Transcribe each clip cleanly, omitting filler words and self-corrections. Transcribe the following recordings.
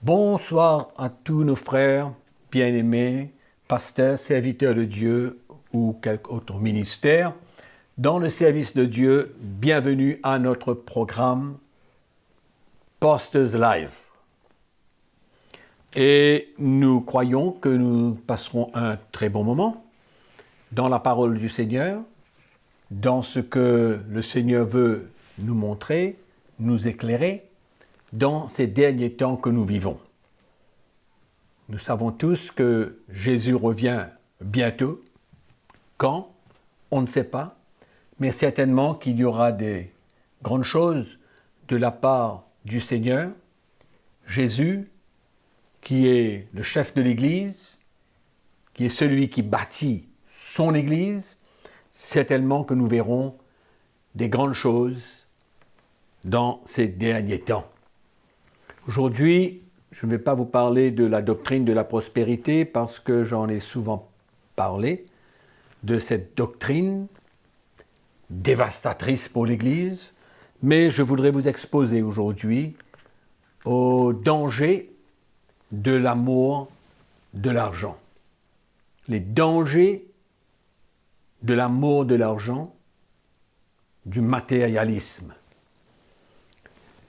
Bonsoir à tous nos frères bien-aimés, pasteurs, serviteurs de Dieu ou quelque autre ministère. Dans le service de Dieu, bienvenue à notre programme Pastors Live. Et nous croyons que nous passerons un très bon moment dans la parole du Seigneur, dans ce que le Seigneur veut nous montrer, nous éclairer, dans ces derniers temps que nous vivons. Nous savons tous que Jésus revient bientôt. Quand? On ne sait pas. Mais certainement qu'il y aura des grandes choses de la part du Seigneur. Jésus, qui est le chef de l'Église, qui est celui qui bâtit son Église, certainement que nous verrons des grandes choses dans ces derniers temps. Aujourd'hui, je ne vais pas vous parler de la doctrine de la prospérité parce que j'en ai souvent parlé, de cette doctrine dévastatrice pour l'Église, mais je voudrais vous exposer aujourd'hui au danger de l'amour de l'argent. Les dangers de l'amour de l'argent, du matérialisme.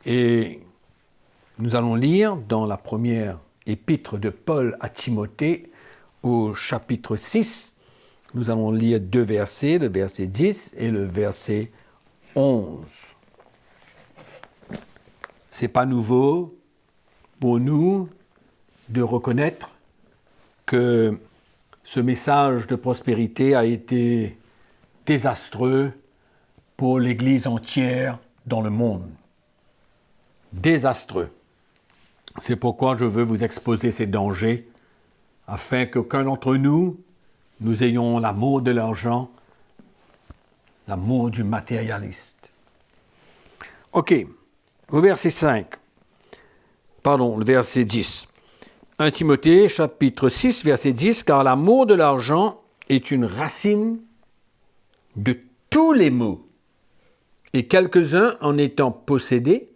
Et nous allons lire dans la première épître de Paul à Timothée, au chapitre 6, nous allons lire deux versets, le verset 10 et le verset 11. Ce n'est pas nouveau pour nous de reconnaître que ce message de prospérité a été désastreux pour l'Église entière dans le monde. Désastreux. C'est pourquoi je veux vous exposer ces dangers, afin qu'aucun d'entre nous ayons l'amour de l'argent, l'amour du matérialiste. Ok, au verset 5, le verset 10. 1 Timothée, chapitre 6, verset 10, « Car l'amour de l'argent est une racine de tous les maux, et quelques-uns, en étant possédés,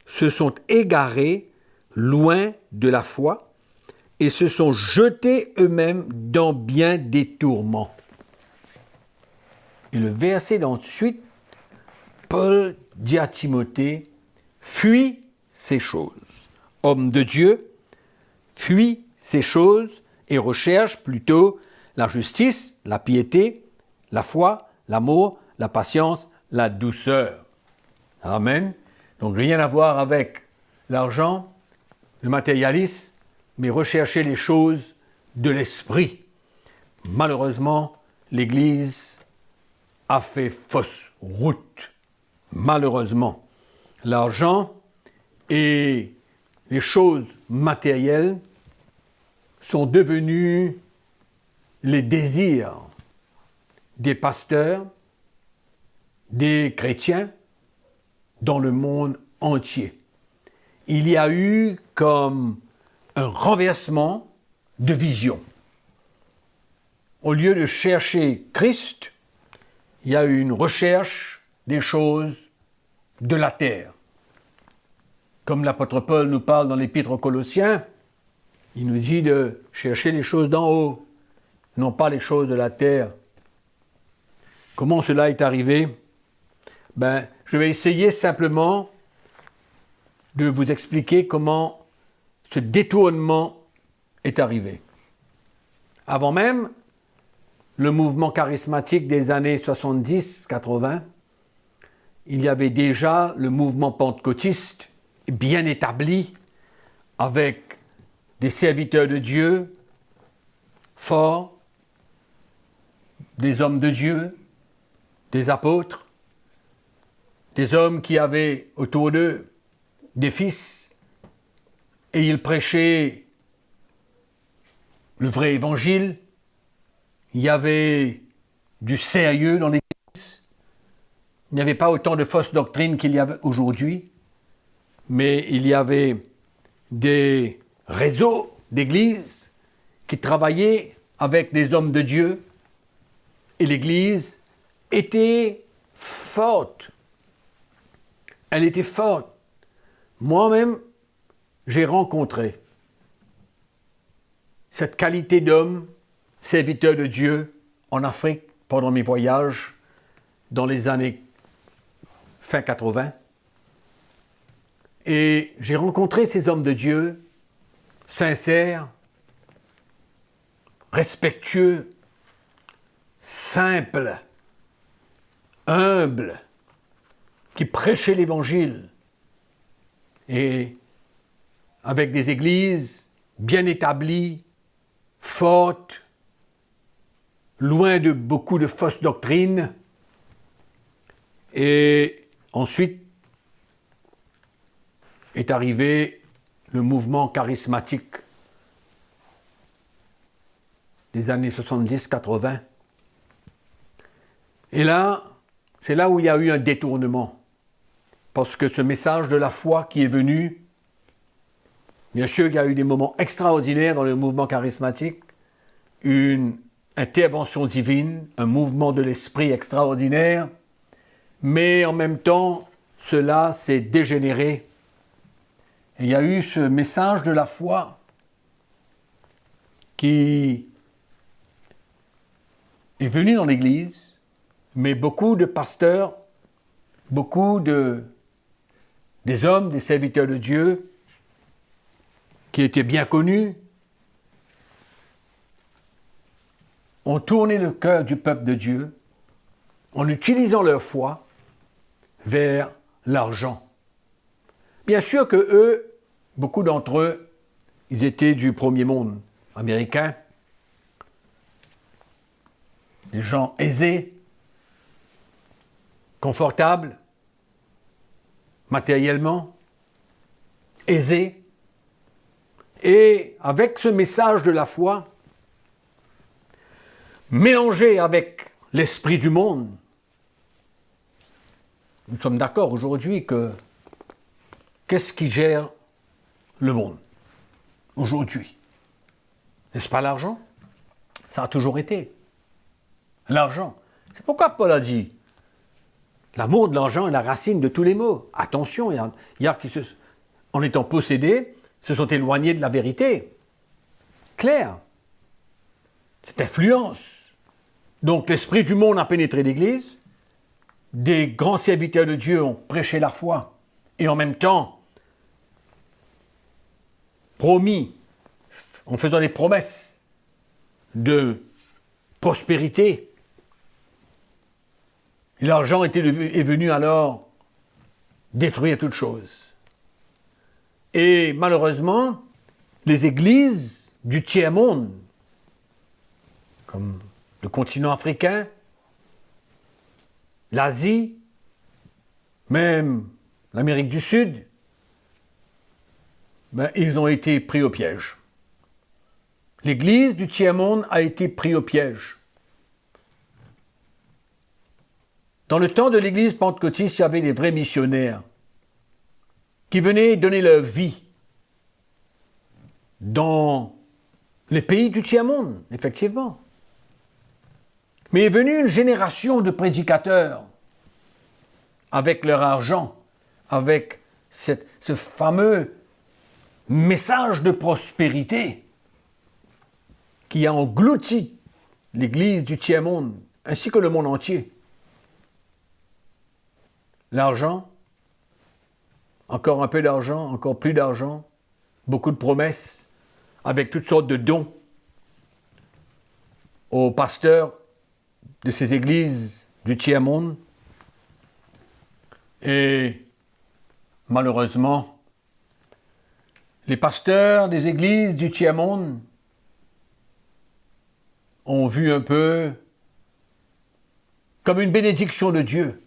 se sont égarés loin de la foi et se sont jetés eux-mêmes dans bien des tourments. » Et le verset d'ensuite, Paul dit à Timothée, « Fuis ces choses. Homme de Dieu, fuis ces choses et recherche plutôt la justice, la piété, la foi, l'amour, la patience, la douceur. » Amen. Donc rien à voir avec l'argent, le matérialisme, mais rechercher les choses de l'esprit. Malheureusement, l'Église a fait fausse route. Malheureusement, l'argent et les choses matérielles sont devenus les désirs des pasteurs, des chrétiens dans le monde entier. Il y a eu comme un renversement de vision. Au lieu de chercher Christ, il y a eu une recherche des choses de la terre. Comme l'apôtre Paul nous parle dans l'épître aux Colossiens, il nous dit de chercher les choses d'en haut, non pas les choses de la terre. Comment cela est arrivé? Je vais essayer simplement de vous expliquer comment ce détournement est arrivé. Avant même le mouvement charismatique des années 70-80, il y avait déjà le mouvement pentecôtiste bien établi avec des serviteurs de Dieu forts, des hommes de Dieu, des apôtres, des hommes qui avaient autour d'eux des fils, et ils prêchaient le vrai évangile. Il y avait du sérieux dans l'Église. Il n'y avait pas autant de fausses doctrines qu'il y avait aujourd'hui, mais il y avait des réseaux d'églises qui travaillaient avec des hommes de Dieu, et l'Église était forte. Elle était forte. Moi-même, j'ai rencontré cette qualité d'homme, serviteur de Dieu, en Afrique, pendant mes voyages, dans les années fin 80. Et j'ai rencontré ces hommes de Dieu, sincères, respectueux, simples, humbles, qui prêchaient l'Évangile, et avec des églises bien établies, fortes, loin de beaucoup de fausses doctrines. Et ensuite est arrivé le mouvement charismatique des années 70-80. Et là, c'est là où il y a eu un détournement. Parce que ce message de la foi qui est venu, bien sûr il y a eu des moments extraordinaires dans le mouvement charismatique, une intervention divine, un mouvement de l'esprit extraordinaire, mais en même temps, cela s'est dégénéré. Et il y a eu ce message de la foi qui est venu dans l'Église, mais beaucoup de pasteurs, des hommes, des serviteurs de Dieu, qui étaient bien connus, ont tourné le cœur du peuple de Dieu en utilisant leur foi vers l'argent. Bien sûr que eux, beaucoup d'entre eux, ils étaient du premier monde américain, des gens aisés, confortables, matériellement, aisés, et avec ce message de la foi, mélangé avec l'esprit du monde, nous sommes d'accord aujourd'hui que qu'est-ce qui gère le monde aujourd'hui? N'est-ce pas l'argent? Ça a toujours été. L'argent. C'est pourquoi Paul a dit l'amour de l'argent est la racine de tous les maux. Attention, il y a qui, en étant possédés, se sont éloignés de la vérité. Clair. Cette influence. Donc l'esprit du monde a pénétré l'Église, des grands serviteurs de Dieu ont prêché la foi, et en même temps promis, en faisant des promesses de prospérité. Et l'argent est venu alors détruire toute chose. Et malheureusement, les églises du tiers-monde, comme le continent africain, l'Asie, même l'Amérique du Sud, ils ont été pris au piège. L'église du tiers-monde a été prise au piège. Dans le temps de l'église pentecôtiste, il y avait des vrais missionnaires qui venaient donner leur vie dans les pays du tiers-monde, effectivement. Mais est venue une génération de prédicateurs avec leur argent, avec ce fameux message de prospérité qui a englouti l'Église du tiers-monde, ainsi que le monde entier. L'argent, encore un peu d'argent, encore plus d'argent, beaucoup de promesses, avec toutes sortes de dons aux pasteurs de ces églises du tiers-monde. Et malheureusement, les pasteurs des églises du tiers-monde ont vu un peu comme une bénédiction de Dieu,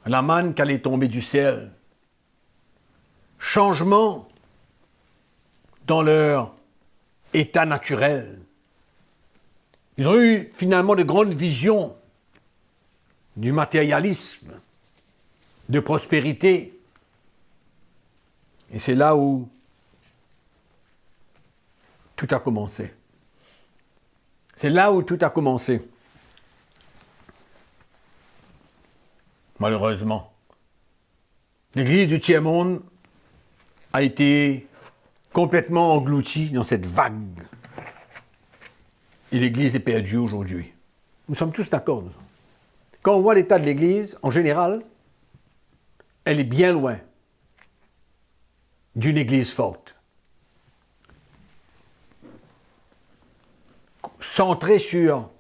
la manne qui allait tomber du ciel. Changement dans leur état naturel. Ils ont eu finalement de grandes visions du matérialisme, de prospérité. Et c'est là où tout a commencé. C'est là où tout a commencé. Malheureusement. L'Église du tiers-monde a été complètement englouti dans cette vague. Et l'Église est perdue aujourd'hui. Nous sommes tous d'accord. Quand on voit l'état de l'Église, en général, elle est bien loin d'une Église forte. Centrée sur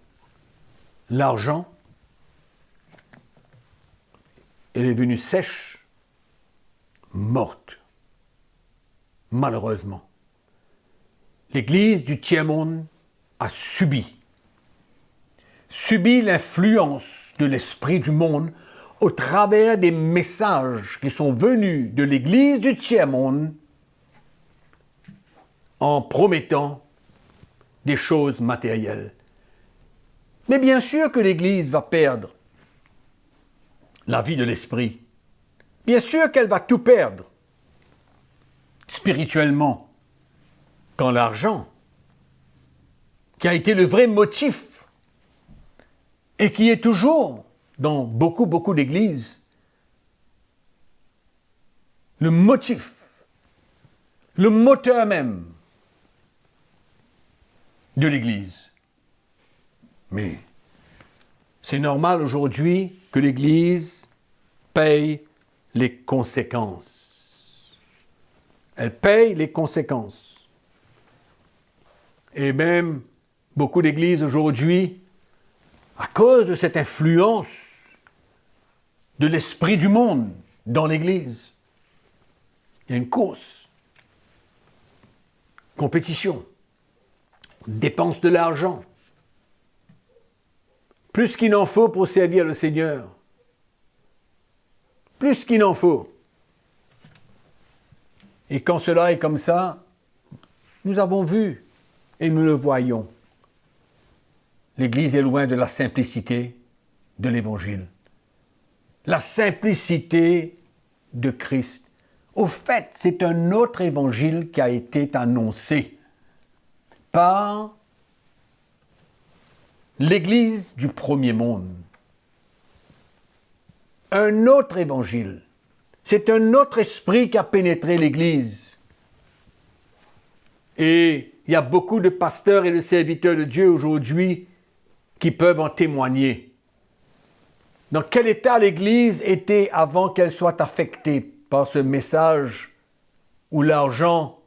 l'argent, elle est venue sèche, morte, malheureusement. L'Église du tiers-monde a subi l'influence de l'esprit du monde au travers des messages qui sont venus de l'Église du tiers-monde en promettant des choses matérielles. Mais bien sûr que l'Église va perdre la vie de l'esprit. Bien sûr qu'elle va tout perdre spirituellement quand l'argent, qui a été le vrai motif et qui est toujours dans beaucoup d'églises, le motif, le moteur même de l'Église. Mais c'est normal aujourd'hui que l'Église paye les conséquences. Elle paye les conséquences. Et même beaucoup d'églises aujourd'hui, à cause de cette influence de l'esprit du monde dans l'Église, il y a une course, compétition, on dépense de l'argent, plus qu'il en faut pour servir le Seigneur, plus qu'il en faut. Et quand cela est comme ça, nous avons vu et nous le voyons. L'Église est loin de la simplicité de l'Évangile. La simplicité de Christ. Au fait, c'est un autre Évangile qui a été annoncé par l'Église du premier monde. Un autre Évangile. C'est un autre esprit qui a pénétré l'Église. Et il y a beaucoup de pasteurs et de serviteurs de Dieu aujourd'hui qui peuvent en témoigner. Dans quel état l'Église était avant qu'elle soit affectée par ce message où l'argent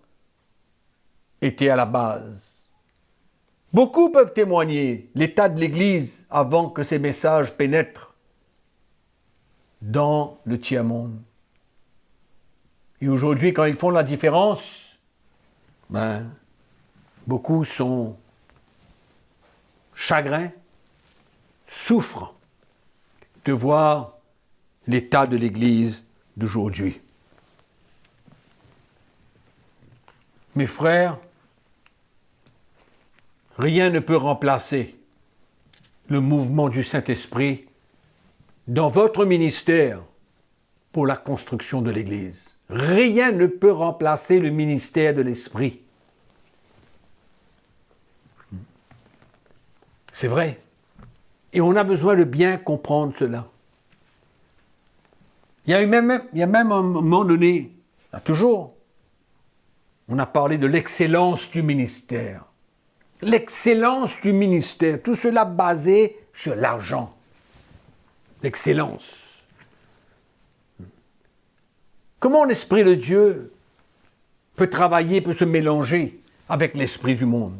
était à la base. Beaucoup peuvent témoigner l'état de l'Église avant que ces messages pénètrent dans le tiers-monde. Et aujourd'hui, quand ils font la différence, beaucoup sont chagrins, souffrent de voir l'état de l'Église d'aujourd'hui. Mes frères, rien ne peut remplacer le mouvement du Saint-Esprit dans votre ministère pour la construction de l'Église. Rien ne peut remplacer le ministère de l'Esprit. C'est vrai. Et on a besoin de bien comprendre cela. Il y a même un moment donné, toujours, on a parlé de l'excellence du ministère. L'excellence du ministère, tout cela basé sur l'argent. L'excellence. Comment l'Esprit de Dieu peut travailler, peut se mélanger avec l'Esprit du monde?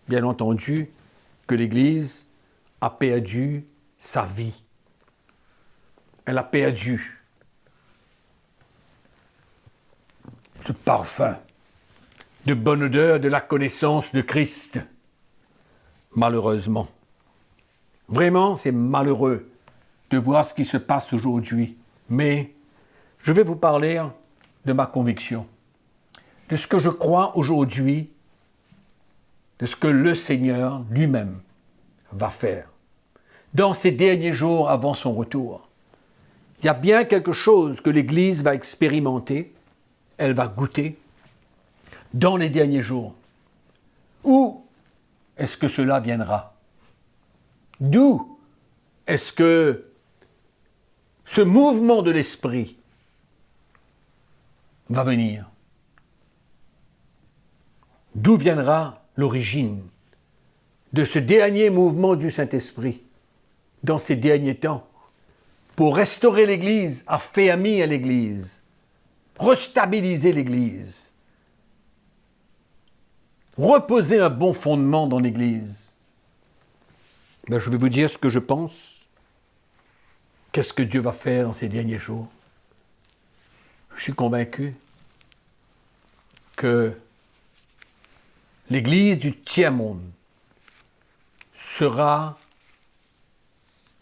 Bien entendu que l'Église a perdu sa vie. Elle a perdu ce parfum de bonne odeur de la connaissance de Christ. Malheureusement. Vraiment, c'est malheureux de voir ce qui se passe aujourd'hui. Mais je vais vous parler de ma conviction, de ce que je crois aujourd'hui, de ce que le Seigneur lui-même va faire dans ces derniers jours avant son retour. Il y a bien quelque chose que l'Église va expérimenter, elle va goûter dans les derniers jours. Où est-ce que cela viendra? D'où est-ce que ce mouvement de l'Esprit va venir. D'où viendra l'origine de ce dernier mouvement du Saint-Esprit dans ces derniers temps pour restaurer l'Église, affermir l'Église, restabiliser l'Église, reposer un bon fondement dans l'Église? Ben, je vais vous dire ce que je pense. Qu'est-ce que Dieu va faire dans ces derniers jours? Je suis convaincu que l'Église du tiers-monde sera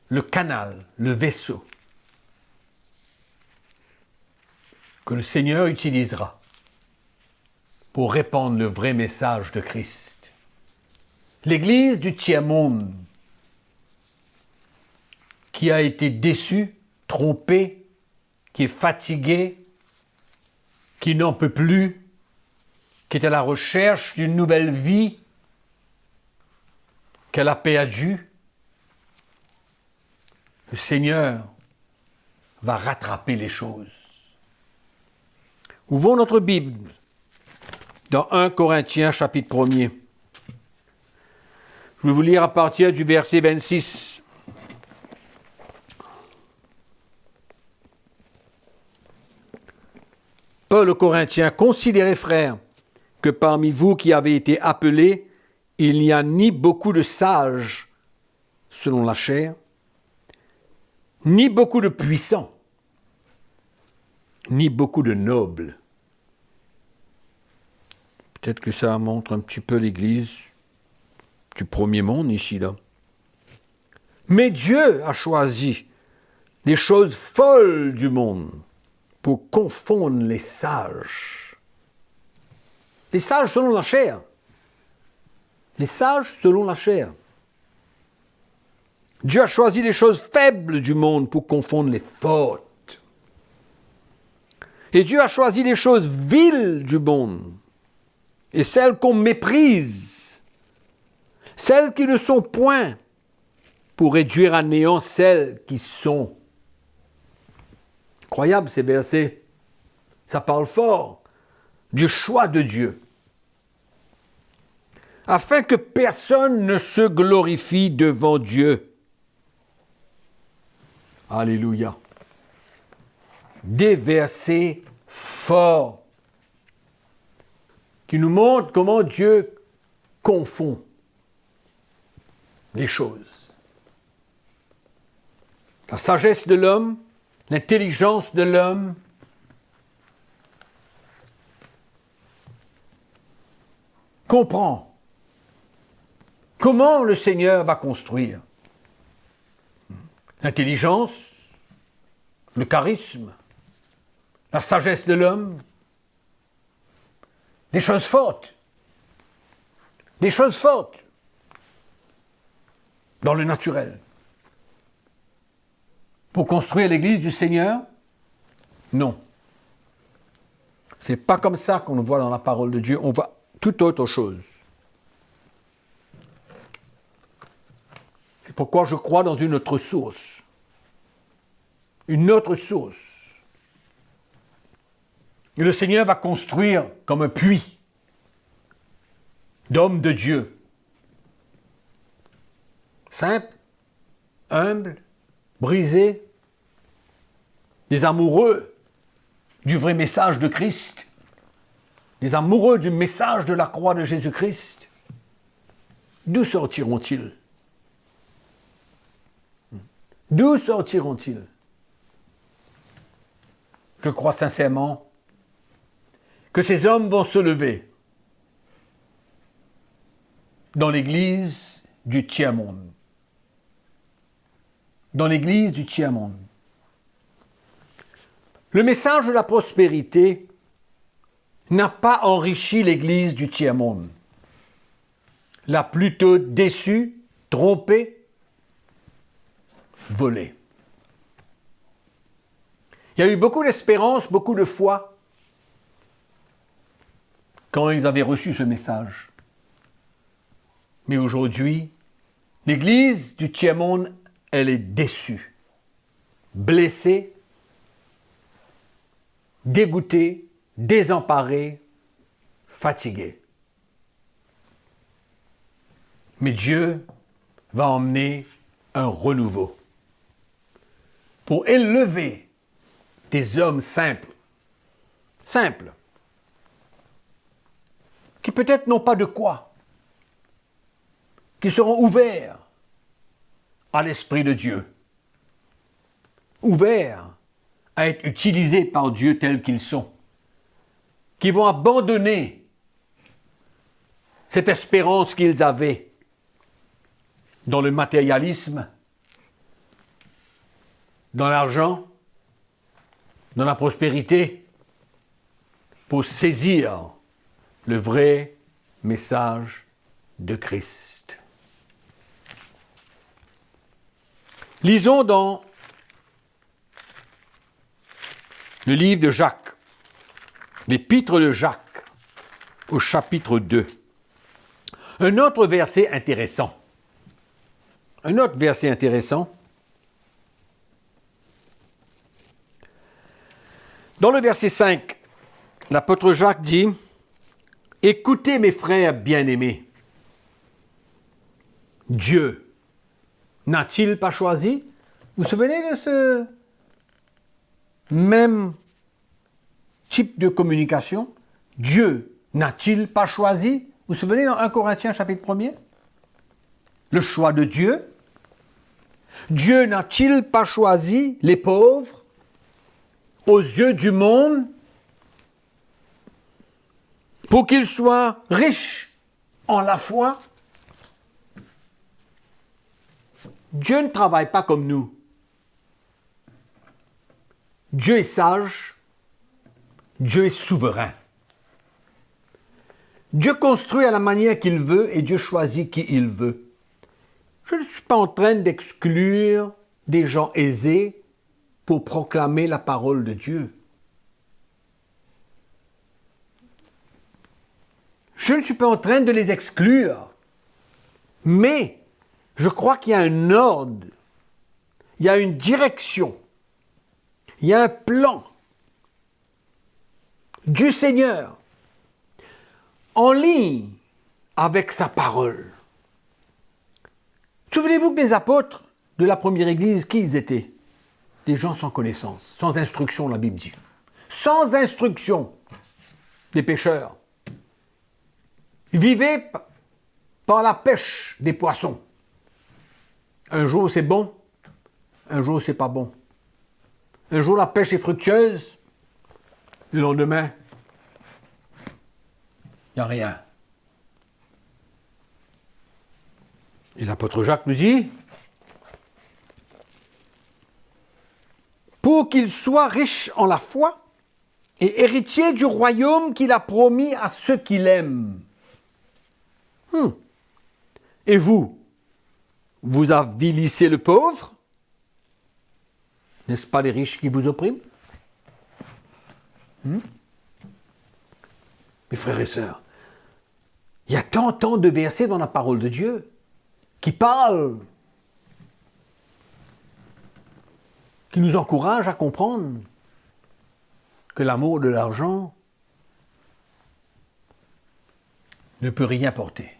le canal, le vaisseau que le Seigneur utilisera pour répandre le vrai message de Christ. L'Église du tiers-monde qui a été déçue, trompée, qui est fatiguée, qui n'en peut plus, qui est à la recherche d'une nouvelle vie qu'elle a perdue, le Seigneur va rattraper les choses. Ouvrons notre Bible dans 1 Corinthiens chapitre 1er. Je vais vous lire à partir du verset 26. Paul aux Corinthiens, considérez frères, que parmi vous qui avez été appelés, il n'y a ni beaucoup de sages selon la chair, ni beaucoup de puissants, ni beaucoup de nobles. Peut-être que ça montre un petit peu l'Église du premier monde ici, là. Mais Dieu a choisi les choses folles du monde pour confondre les sages. Les sages selon la chair. Les sages selon la chair. Dieu a choisi les choses faibles du monde pour confondre les fortes. Et Dieu a choisi les choses viles du monde et celles qu'on méprise, celles qui ne sont point, pour réduire à néant celles qui sont. Incroyable ces versets. Ça parle fort du choix de Dieu. Afin que personne ne se glorifie devant Dieu. Alléluia. Des versets forts qui nous montrent comment Dieu confond les choses. La sagesse de l'homme, l'intelligence de l'homme, comprend comment le Seigneur va construire. L'intelligence, le charisme, la sagesse de l'homme, des choses fortes dans le naturel. Pour construire l'Église du Seigneur? Non. C'est pas comme ça qu'on le voit dans la parole de Dieu, on voit toute autre chose. C'est pourquoi je crois dans une autre source. Une autre source. Et le Seigneur va construire comme un puits d'hommes de Dieu. Simple, humble, brisé, des amoureux du vrai message de Christ, des amoureux du message de la croix de Jésus-Christ. D'où sortiront-ils? D'où sortiront-ils? Je crois sincèrement que ces hommes vont se lever dans l'Église du tiers-monde. Dans l'Église du tiers-monde. Le message de la prospérité n'a pas enrichi l'Église du tiers-monde. L'a plutôt déçue, trompée, volée. Il y a eu beaucoup d'espérance, beaucoup de foi quand ils avaient reçu ce message. Mais aujourd'hui, l'Église du tiers-monde, elle est déçue, blessée, dégoûtée, désemparés, fatigués. Mais Dieu va emmener un renouveau pour élever des hommes simples, qui peut-être n'ont pas de quoi, qui seront ouverts à l'Esprit de Dieu, ouverts à être utilisés par Dieu tels qu'ils sont, qui vont abandonner cette espérance qu'ils avaient dans le matérialisme, dans l'argent, dans la prospérité, pour saisir le vrai message de Christ. Lisons dans le livre de Jacques, l'épître de Jacques, au chapitre 2. Un autre verset intéressant. Un autre verset intéressant. Dans le verset 5, l'apôtre Jacques dit « Écoutez mes frères bien-aimés, Dieu n'a-t-il pas choisi ?» Vous vous souvenez de ce même type de communication? Dieu n'a-t-il pas choisi? Vous vous souvenez dans 1 Corinthiens chapitre 1er? Le choix de Dieu. Dieu n'a-t-il pas choisi les pauvres aux yeux du monde pour qu'ils soient riches en la foi? Dieu ne travaille pas comme nous. Dieu est sage, Dieu est souverain. Dieu construit à la manière qu'il veut et Dieu choisit qui il veut. Je ne suis pas en train d'exclure des gens aisés pour proclamer la parole de Dieu. Je ne suis pas en train de les exclure, mais je crois qu'il y a un ordre, il y a une direction, il y a un plan du Seigneur en ligne avec sa parole. Souvenez-vous que les apôtres de la première Église, qui ils étaient? Des gens sans connaissance, sans instruction, la Bible dit. Sans instruction, des pêcheurs. Ils vivaient par la pêche des poissons. Un jour c'est bon, un jour c'est pas bon. Un jour la pêche est fructueuse, le lendemain, il n'y a rien. Et l'apôtre Jacques nous dit, pour qu'il soit riche en la foi et héritier du royaume qu'il a promis à ceux qui l'aiment. Et vous, vous avilissez le pauvre? N'est-ce pas les riches qui vous oppriment? Mes frères et sœurs, il y a tant de versets dans la parole de Dieu qui parlent, qui nous encouragent à comprendre que l'amour de l'argent ne peut rien porter.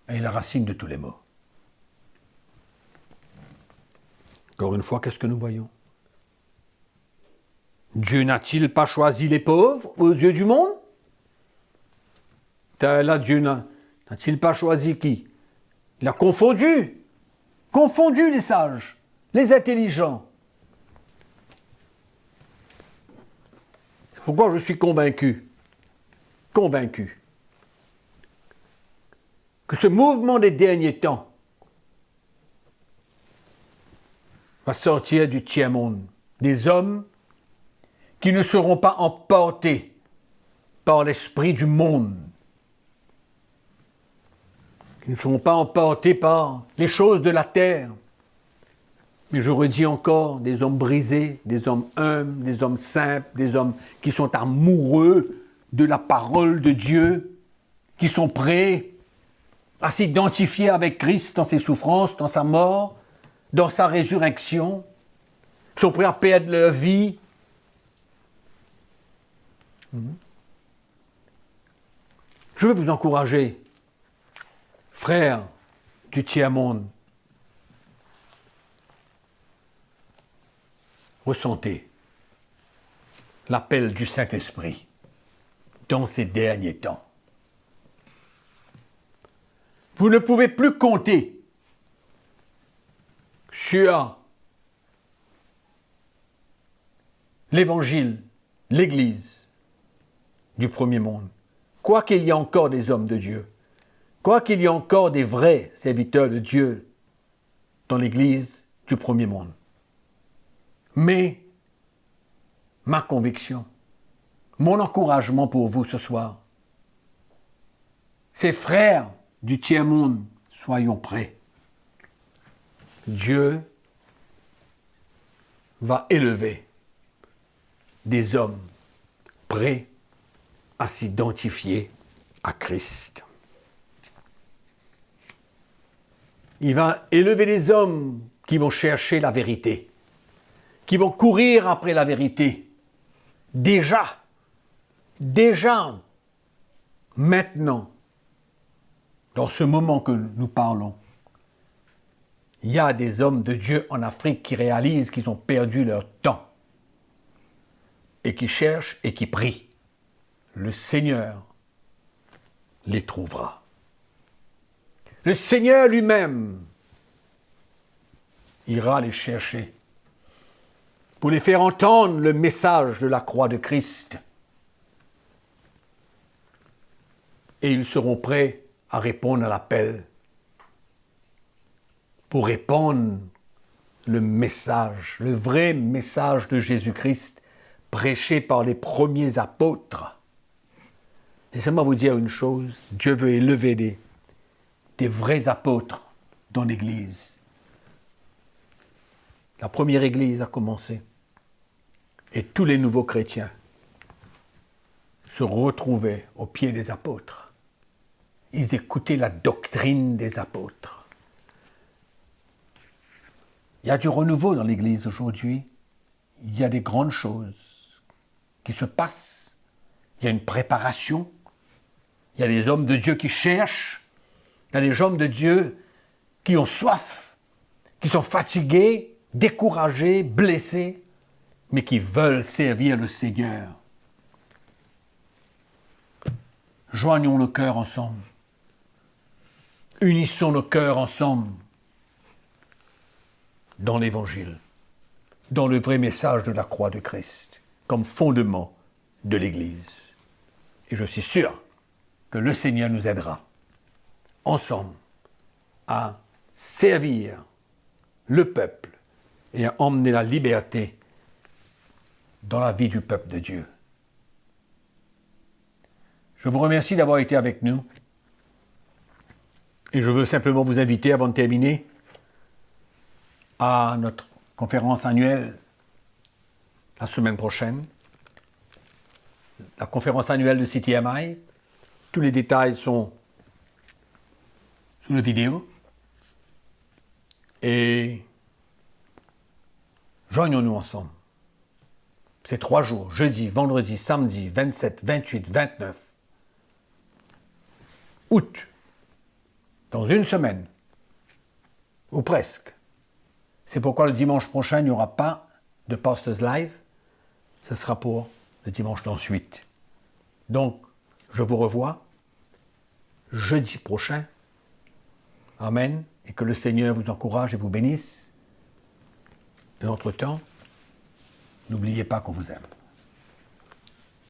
Et la racine de tous les maux. Encore une fois, qu'est-ce que nous voyons? Dieu n'a-t-il pas choisi les pauvres aux yeux du monde? Là, Dieu n'a-t-il pas choisi qui? Il a confondu les sages, les intelligents. C'est pourquoi je suis convaincu que ce mouvement des derniers temps va sortir du tiers-monde. Des hommes qui ne seront pas emportés par l'esprit du monde, qui ne seront pas emportés par les choses de la terre. Mais je redis encore, des hommes brisés, des hommes humbles, des hommes simples, des hommes qui sont amoureux de la parole de Dieu, qui sont prêts à s'identifier avec Christ dans ses souffrances, dans sa mort, dans sa résurrection, qui sont prêts à perdre leur vie Je veux vous encourager, frères du tiers-monde. Ressentez l'appel du Saint-Esprit dans ces derniers temps. Vous ne pouvez plus compter sur l'Évangile, l'Église du premier monde. Quoi qu'il y ait encore des hommes de Dieu, quoi qu'il y ait encore des vrais serviteurs de Dieu dans l'Église du premier monde. Mais ma conviction, mon encouragement pour vous ce soir, ces frères du tiers-monde, soyons prêts. Dieu va élever des hommes prêts à s'identifier à Christ. Il va élever des hommes qui vont chercher la vérité, qui vont courir après la vérité. Déjà, maintenant, dans ce moment que nous parlons, il y a des hommes de Dieu en Afrique qui réalisent qu'ils ont perdu leur temps et qui cherchent et qui prient. Le Seigneur les trouvera. Le Seigneur lui-même ira les chercher pour les faire entendre le message de la croix de Christ. Et ils seront prêts à répondre à l'appel pour répandre le message, le vrai message de Jésus-Christ prêché par les premiers apôtres. Laissez-moi vous dire une chose, Dieu veut élever des vrais apôtres dans l'Église. La première Église a commencé et tous les nouveaux chrétiens se retrouvaient au pied des apôtres. Ils écoutaient la doctrine des apôtres. Il y a du renouveau dans l'Église aujourd'hui. Il y a des grandes choses qui se passent. Il y a une préparation. Il y a des hommes de Dieu qui cherchent. Il y a des hommes de Dieu qui ont soif, qui sont fatigués, découragés, blessés, mais qui veulent servir le Seigneur. Joignons nos cœurs ensemble. Unissons nos cœurs ensemble dans l'Évangile, dans le vrai message de la croix de Christ, comme fondement de l'Église. Et je suis sûr que le Seigneur nous aidera, ensemble, à servir le peuple et à emmener la liberté dans la vie du peuple de Dieu. Je vous remercie d'avoir été avec nous. Et je veux simplement vous inviter, avant de terminer, à notre conférence annuelle la semaine prochaine. La conférence annuelle de CTMI. Tous les détails sont sous la vidéo. Et joignons-nous ensemble. C'est 3 jours, jeudi, vendredi, samedi, 27, 28, 29 août. Dans une semaine, ou presque. C'est pourquoi le dimanche prochain, il n'y aura pas de Pastors Live. Ce sera pour le dimanche d'ensuite. Donc, je vous revois jeudi prochain. Amen. Et que le Seigneur vous encourage et vous bénisse. Et entre-temps, n'oubliez pas qu'on vous aime.